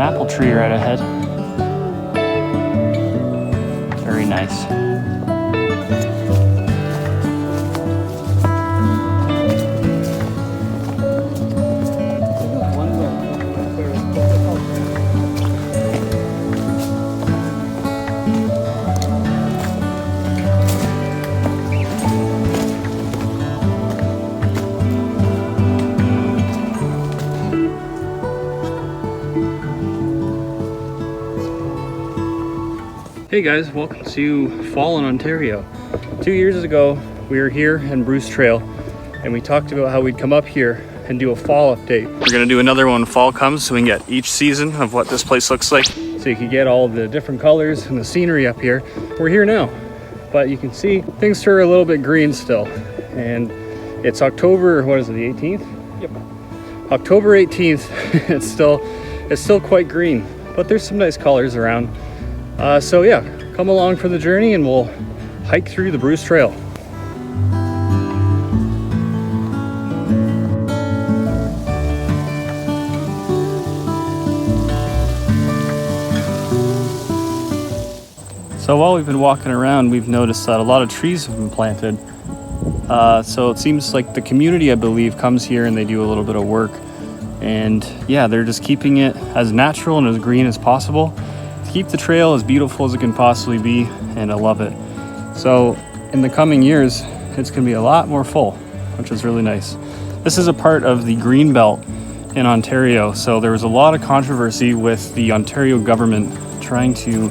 apple tree right ahead. Very nice. Hey guys, welcome to fall in Ontario. 2 years ago, we were here in Bruce Trail and we talked about how we'd come up here and do a fall update. We're gonna do another one when fall comes so we can get each season of what this place looks like. So you can get all the different colors and the scenery up here. We're here now, but you can see things turn a little bit green still. And it's October, what is it, the 18th? Yep. October 18th, it's still quite green, but there's some nice colors around. So yeah, come along for the journey and we'll hike through the Bruce Trail. So while we've been walking around, we've noticed that a lot of trees have been planted. So it seems like the community, I believe, comes here and they do a little bit of work. And yeah, they're just keeping it as natural and as green as possible. Keep the trail as beautiful as it can possibly be, and I love it. So in the coming years, it's gonna be a lot more full, which is really nice. This is a part of the Green Belt in Ontario, so there was a lot of controversy with the Ontario government trying to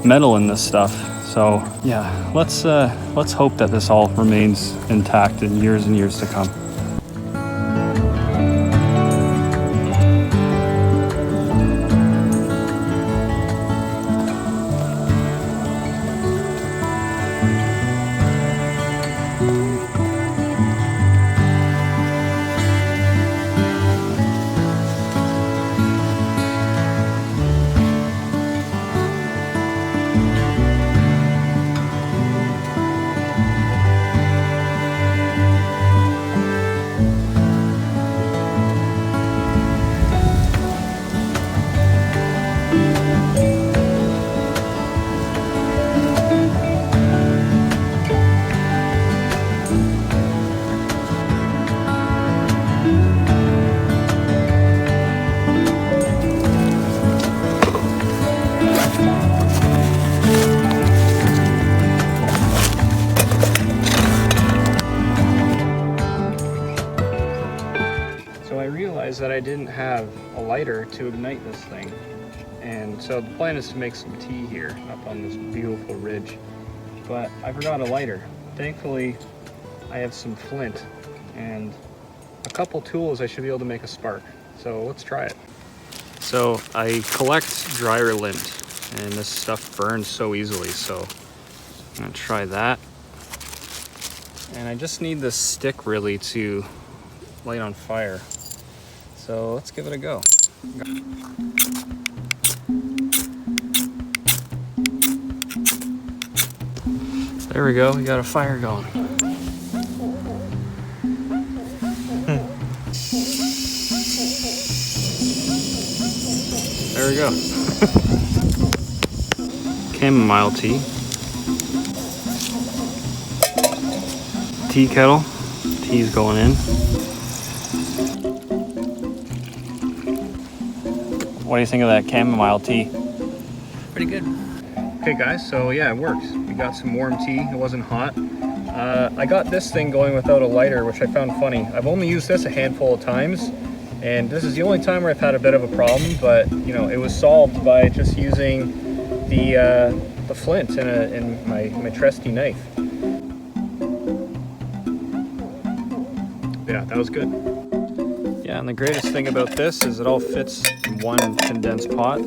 meddle in this stuff. So yeah, let's hope that this all remains intact in years and years to come. That I didn't have a lighter to ignite this thing, and so the plan is to make some tea here up on this beautiful ridge, but I forgot a lighter. Thankfully I have some flint and a couple tools. I should be able to make a spark, so let's try it. So I collect dryer lint and this stuff burns so easily, so I'm gonna try that. And I just need this stick really to light on fire. So let's give it a go. There we go, we got a fire going. There we go. Chamomile tea. Tea kettle, tea's going in. What do you think of that chamomile tea? Pretty good. Okay guys, so yeah, it worked. We got some warm tea, it wasn't hot. I got this thing going without a lighter, which I found funny. I've only used this a handful of times, and this is the only time where I've had a bit of a problem, but you know, it was solved by just using the flint in my trusty knife. Yeah, that was good. Yeah, and the greatest thing about this is it all fits in one condensed pot.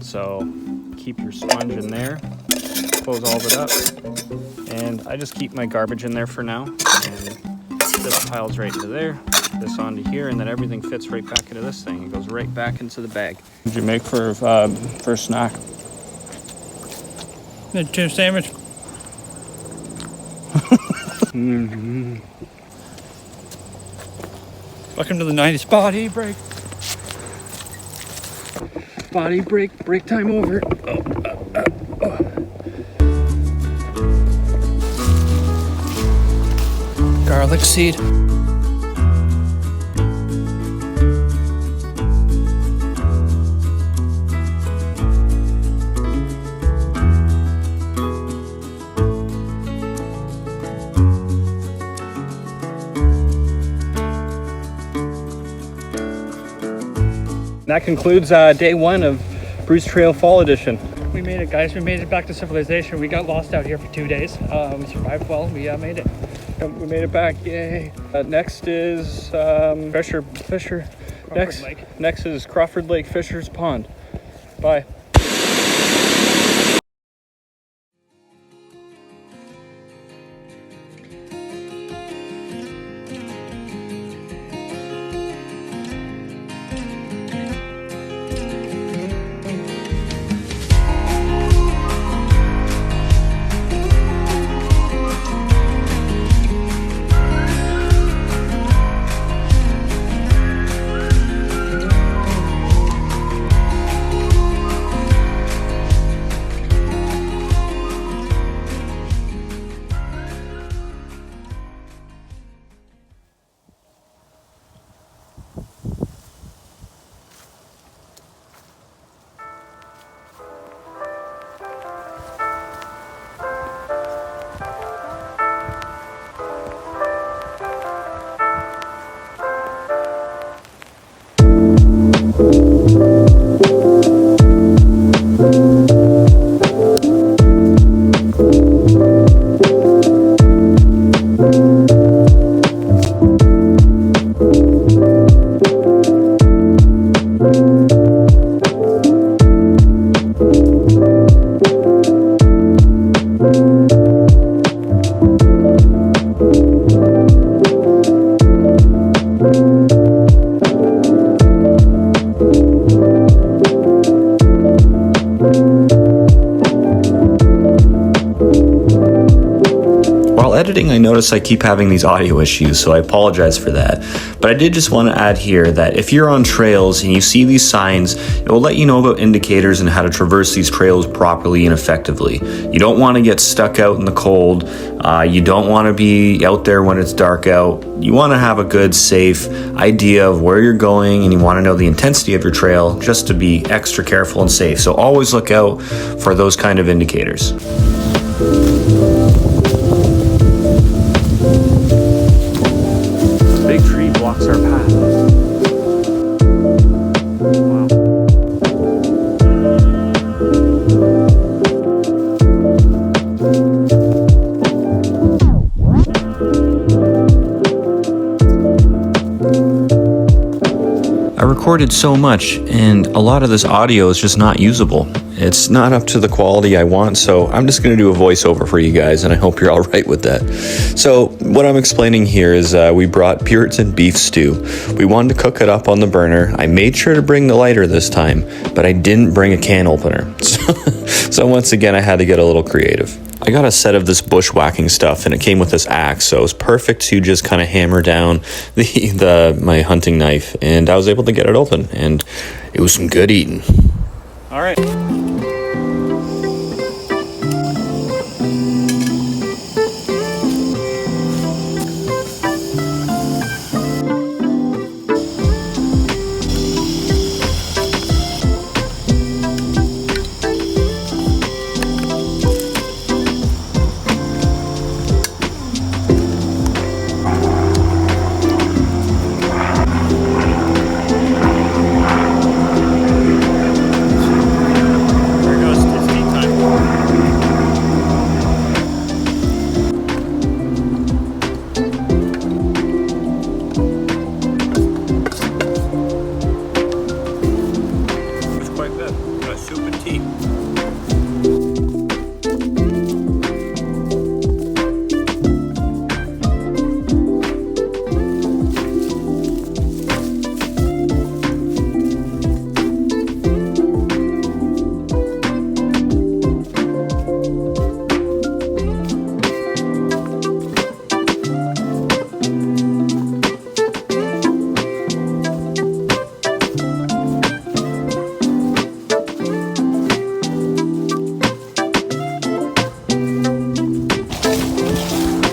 So keep your sponge in there, close all of it up. And I just keep my garbage in there for now. And this piles right into there, this onto here, and then everything fits right back into this thing. It goes right back into the bag. What did you make for a snack? The chip sandwich. Mm-hmm. Welcome to the 90s party break. body, break time over. Garlic seed. That concludes day one of Bruce Trail Fall Edition. We made it, guys. We made it back to civilization. We got lost out here for 2 days. We survived well. We made it. We made it back, yay. Next is Fisher. Crawford Lake. Next is Crawford Lake Fisher's Pond. Bye. Editing, I notice I keep having these audio issues, so I apologize for that. But I did just want to add here that if you're on trails and you see these signs, it will let you know about indicators and how to traverse these trails properly and effectively. You don't want to get stuck out in the cold. You don't want to be out there when it's dark out. You want to have a good, safe idea of where you're going, and you want to know the intensity of your trail just to be extra careful and safe. So always look out for those kind of indicators. Big tree blocks our path. Wow. I recorded so much, and a lot of this audio is just not usable. It's not up to the quality I want, so I'm just going to do a voiceover for you guys, and I hope you're all right with that. So what I'm explaining here is we brought Puritan beef stew. We wanted to cook it up on the burner. I made sure to bring the lighter this time, but I didn't bring a can opener. So once again, I had to get a little creative. I got a set of this bushwhacking stuff, and it came with this axe, so it was perfect to just kind of hammer down my hunting knife, and I was able to get it open, and it was some good eating. All right.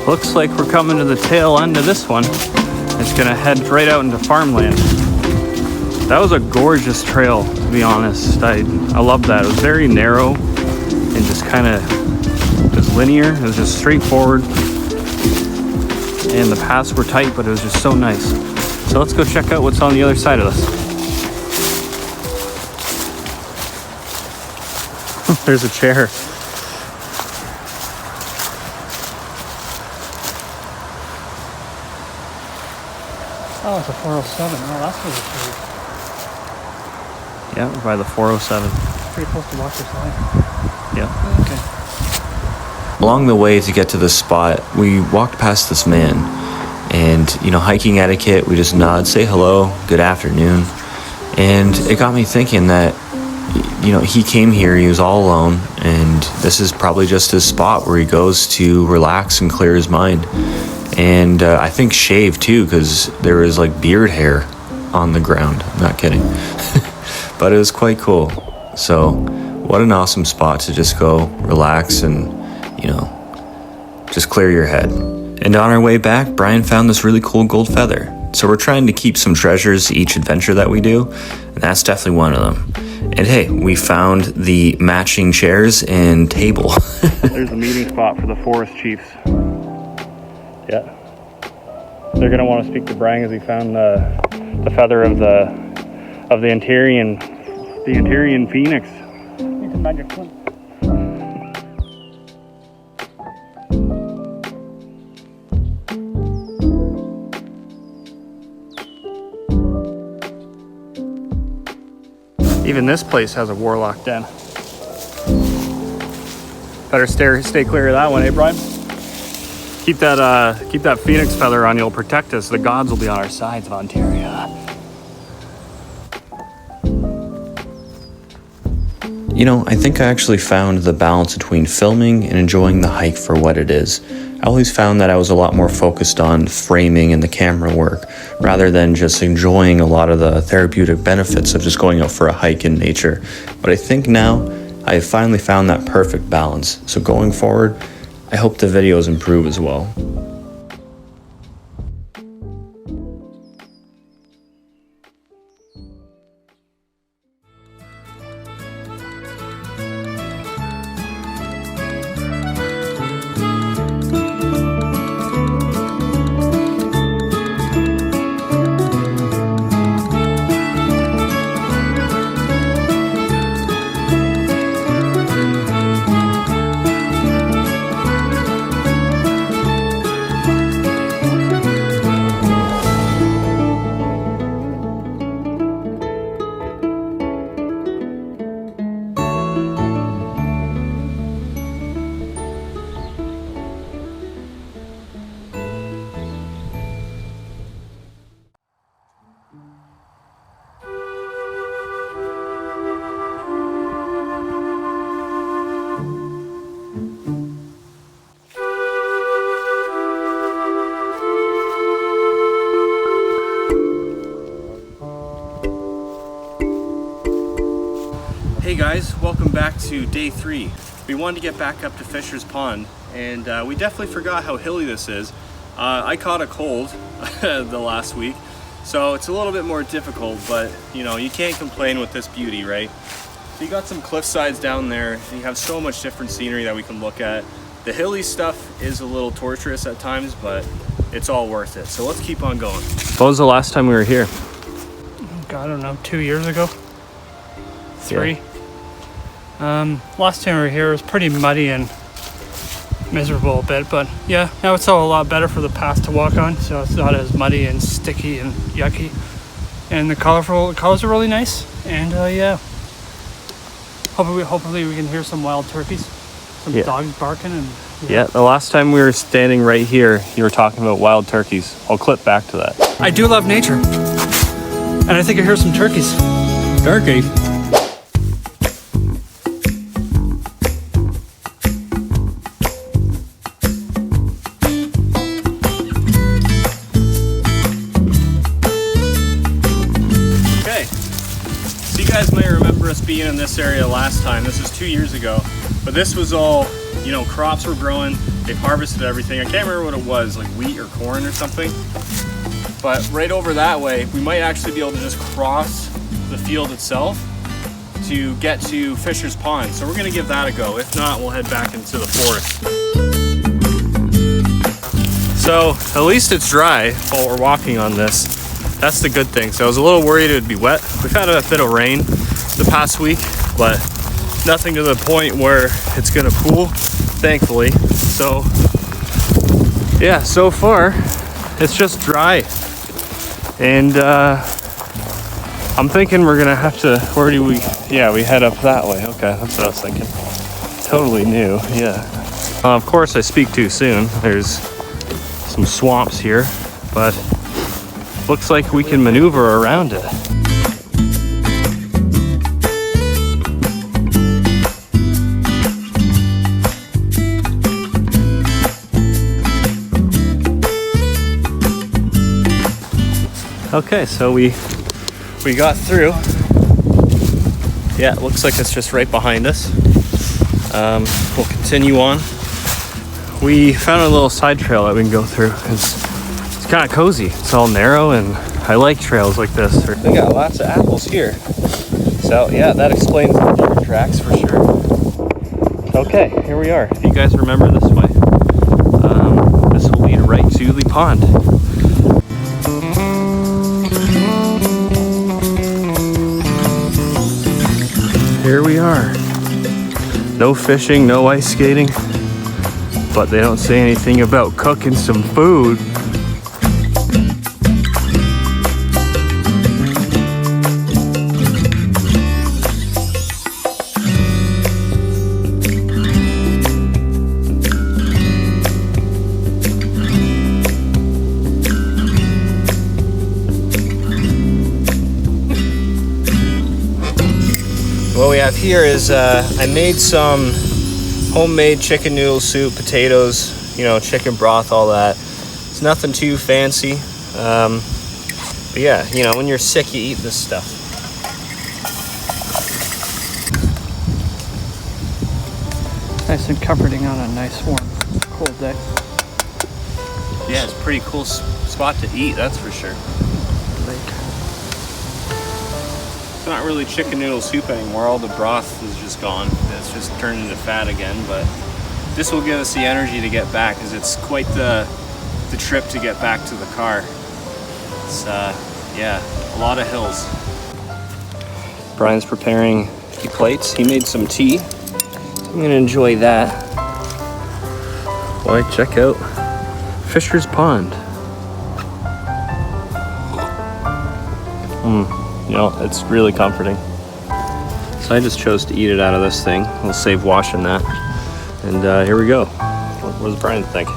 Looks like we're coming to the tail end of this one. It's gonna head right out into farmland. That was a gorgeous trail, to be honest. I love that. It was very narrow and just kind of just linear. It was just straightforward. And the paths were tight, but it was just so nice. So let's go check out what's on the other side of this. There's a chair. Oh, it's a 407. Oh, that's where it's Yeah, we're by the 407. pretty close to Walker's Line. Yeah. Okay. Along the way to get to this spot, we walked past this man. And, you know, hiking etiquette, we just nod, say hello, good afternoon. And it got me thinking that, you know, he came here, he was all alone, and this is probably just his spot where he goes to relax and clear his mind. And I think shave too, because there was like beard hair on the ground. I'm not kidding. But it was quite cool. So what an awesome spot to just go relax and, you know, just clear your head. And on our way back, Brian found this really cool gold feather. So we're trying to keep some treasures each adventure that we do, and that's definitely one of them. And hey, we found the matching chairs and table. There's the meeting spot for the forest chiefs. Yeah. They're gonna want to speak to Brian as he found the feather of the Antarian phoenix. You can magic flint. Even this place has a warlock den. Better stay clear of that one, eh, Brian? Keep that phoenix feather on. You'll protect us. The gods will be on our sides, Ontario. You know, I think I actually found the balance between filming and enjoying the hike for what it is. I always found that I was a lot more focused on framing and the camera work rather than just enjoying a lot of the therapeutic benefits of just going out for a hike in nature. But I think now I have finally found that perfect balance. So going forward, I hope the videos improve as well. Hey guys, welcome back to day 3. We wanted to get back up to Fisher's Pond, and we definitely forgot how hilly this is. I caught a cold the last week, so it's a little bit more difficult, but you know, you can't complain with this beauty, right? So you got some cliff sides down there, and you have so much different scenery that we can look at. The hilly stuff is a little torturous at times, but it's all worth it. So let's keep on going. What was the last time we were here? God, I don't know, 2 years ago? 3? Yeah. Last time we were here, it was pretty muddy and miserable a bit, but yeah, now it's all a lot better for the path to walk on, so it's not as muddy and sticky and yucky. And the colors are really nice, and yeah. Hopefully we can hear some wild turkeys, some dogs barking, and yeah, the last time we were standing right here, you were talking about wild turkeys. I'll clip back to that. I do love nature, and I think I hear some turkeys. Turkeys? Being in this area last time. This was 2 years ago, but this was all, you know, crops were growing, They've harvested everything. I can't remember what it was, like wheat or corn or something. But right over that way, we might actually be able to just cross the field itself to get to Fisher's Pond. So we're gonna give that a go. If not, we'll head back into the forest. So at least it's dry while we're walking on this. That's the good thing. So I was a little worried it would be wet. We've had a bit of rain the past week, but nothing to the point where it's gonna pool, thankfully. So yeah, so far it's just dry. And I'm thinking we're gonna have to, where do we, yeah, we head up that way. Okay, that's what I was thinking. Totally new, yeah. Of course I speak too soon. There's some swamps here, but looks like we can maneuver around it. Okay, so we got through. Yeah, it looks like it's just right behind us. We'll continue on. We found a little side trail that we can go through. It's kind of cozy. It's all narrow, and I like trails like this. We got lots of apples here. So yeah, that explains the deer tracks for sure. Okay, here we are. If you guys remember this way, this will lead right to the pond. Here we are. No fishing, no ice skating, but they don't say anything about cooking some food. What we have here is I made some homemade chicken noodle soup, potatoes, you know, chicken broth, all that. It's nothing too fancy. But yeah, you know, when you're sick, you eat this stuff. Nice and comforting on a nice, warm, cold day. Yeah, it's a pretty cool spot to eat, that's for sure. It's not really chicken noodle soup anymore. All the broth is just gone. It's just turned into fat again, but this will give us the energy to get back, because it's quite the trip to get back to the car. It's yeah, a lot of hills. Brian's preparing plates. He made some tea. I'm gonna enjoy that. Boy, check out Fisher's Pond. You know, it's really comforting. So I just chose to eat it out of this thing. We'll save washing that. And here we go. What does Brian think?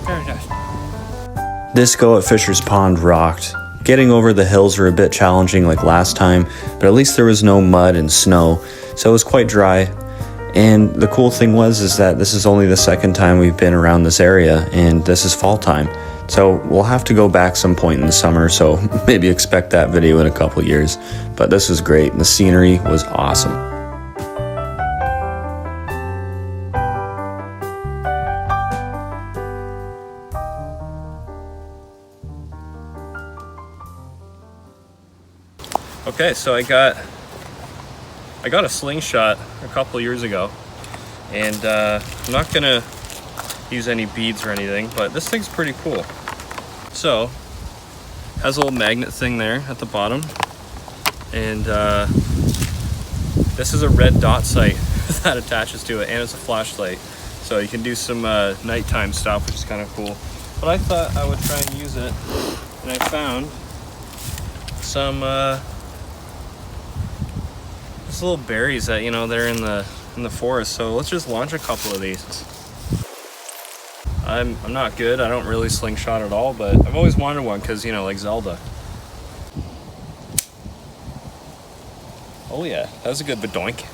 Very nice. This go at Fisher's Pond rocked. Getting over the hills were a bit challenging like last time, but at least there was no mud and snow, so it was quite dry. And the cool thing is that this is only the second time we've been around this area, and this is fall time. So we'll have to go back some point in the summer, so maybe expect that video in a couple years. But this was great, and the scenery was awesome. Okay, so I got a slingshot a couple years ago, and I'm not gonna use any beads or anything, but this thing's pretty cool. So, has a little magnet thing there at the bottom, and this is a red dot sight that attaches to it, and it's a flashlight, so you can do some nighttime stuff, which is kind of cool. But I thought I would try and use it, and I found some just little berries that, you know, they're in the forest. So let's just launch a couple of these. I'm not good. I don't really slingshot at all, but I've always wanted one because, you know, like Zelda. Oh yeah, that was a good badoink.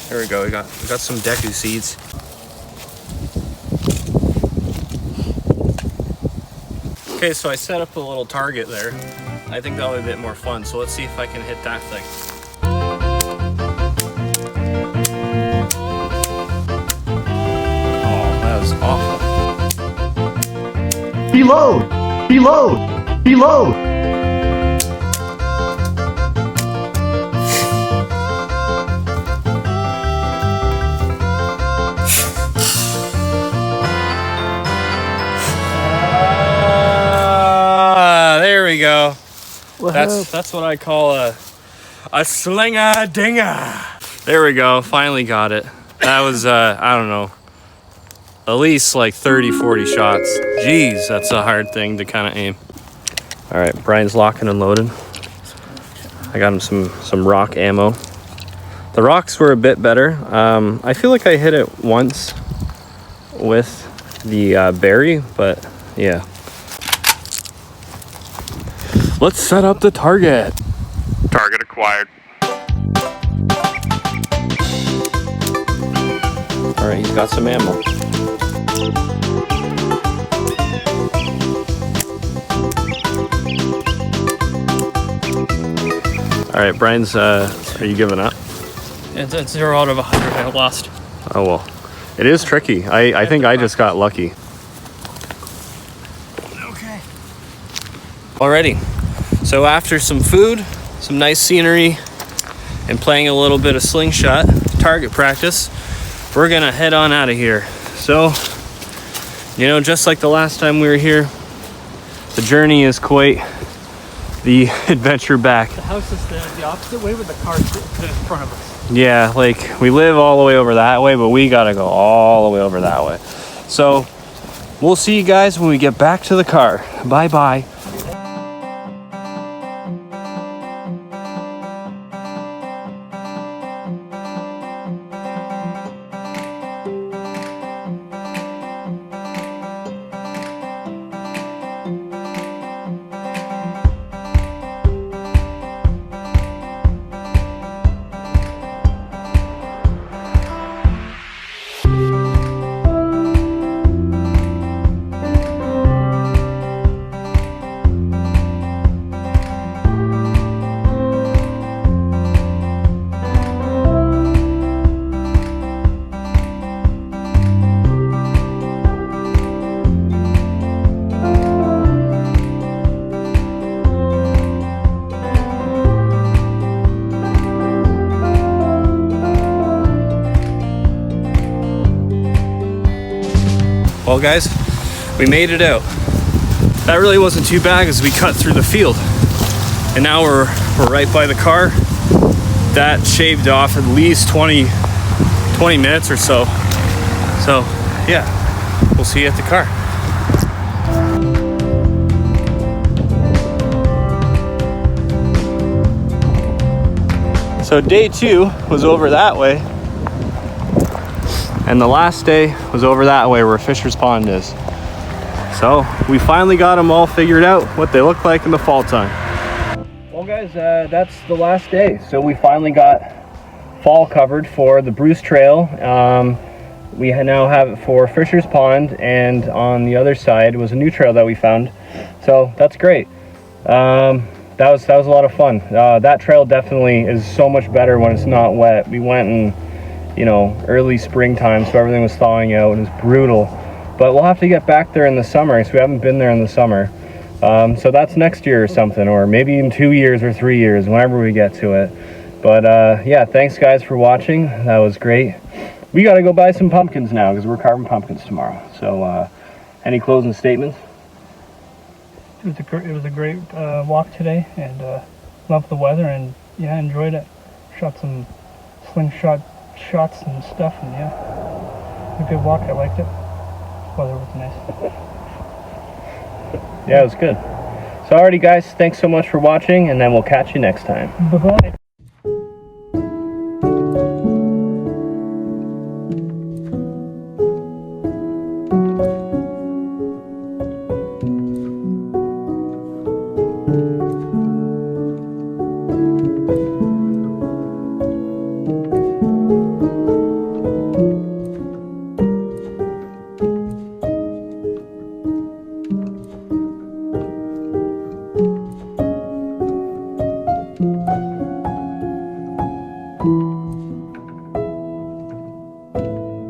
There we go. We got some Deku seeds. Okay, so I set up a little target there, I think that'll be a bit more fun. So let's see if I can hit that thing. Oh, that was awful. Reload! Reload! Reload! There we go. That's what I call a slinger dinger. There we go. Finally got it. That was I don't know, at least like 30-40 shots. Jeez, that's a hard thing to kind of aim. All right, Brian's locking and loading. I got him some rock ammo. The rocks were a bit better. I feel like I hit it once with the berry, but yeah. Let's set up the target. Target acquired. All right, he's got some ammo. All right, Brian's, are you giving up? It's 0 out of 100. I lost. Oh, well. It is tricky. I think I just got lucky. Okay. Alrighty. So after some food, some nice scenery, and playing a little bit of slingshot target practice, we're gonna head on out of here. So, you know, just like the last time we were here, the journey is quite the adventure back. The house is the opposite way with the car in front of us. Yeah, like we live all the way over that way, but we gotta go all the way over that way. So we'll see you guys when we get back to the car. Bye bye. Well guys, we made it out. That really wasn't too bad as we cut through the field. And now we're right by the car. That shaved off at least 20 minutes or so. So yeah, we'll see you at the car. So day 2 was over that way. And the last day was over that way where Fisher's Pond is. So we finally got them all figured out, what they look like in the fall time. Well guys, that's the last day. So we finally got fall covered for the Bruce Trail. We now have it for Fisher's Pond, and on the other side was a new trail that we found. So that's great. That was a lot of fun. That trail definitely is so much better when it's not wet. We went in, you know, early springtime, so everything was thawing out. It was brutal, but we'll have to get back there in the summer, so we haven't been there in the summer. So that's next year or something, or maybe in 2 years or 3 years, whenever we get to it. But yeah, thanks guys for watching. That was great. We got to go buy some pumpkins now because we're carving pumpkins tomorrow. So any closing statements? It was a great walk today, and loved the weather, and yeah, enjoyed it. Shot some slingshot shots and stuff, and yeah, a good walk. I liked it. Weather was nice. Yeah, it was good. So alrighty guys, thanks so much for watching, and then we'll catch you next time. Bye-bye.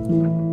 Deload!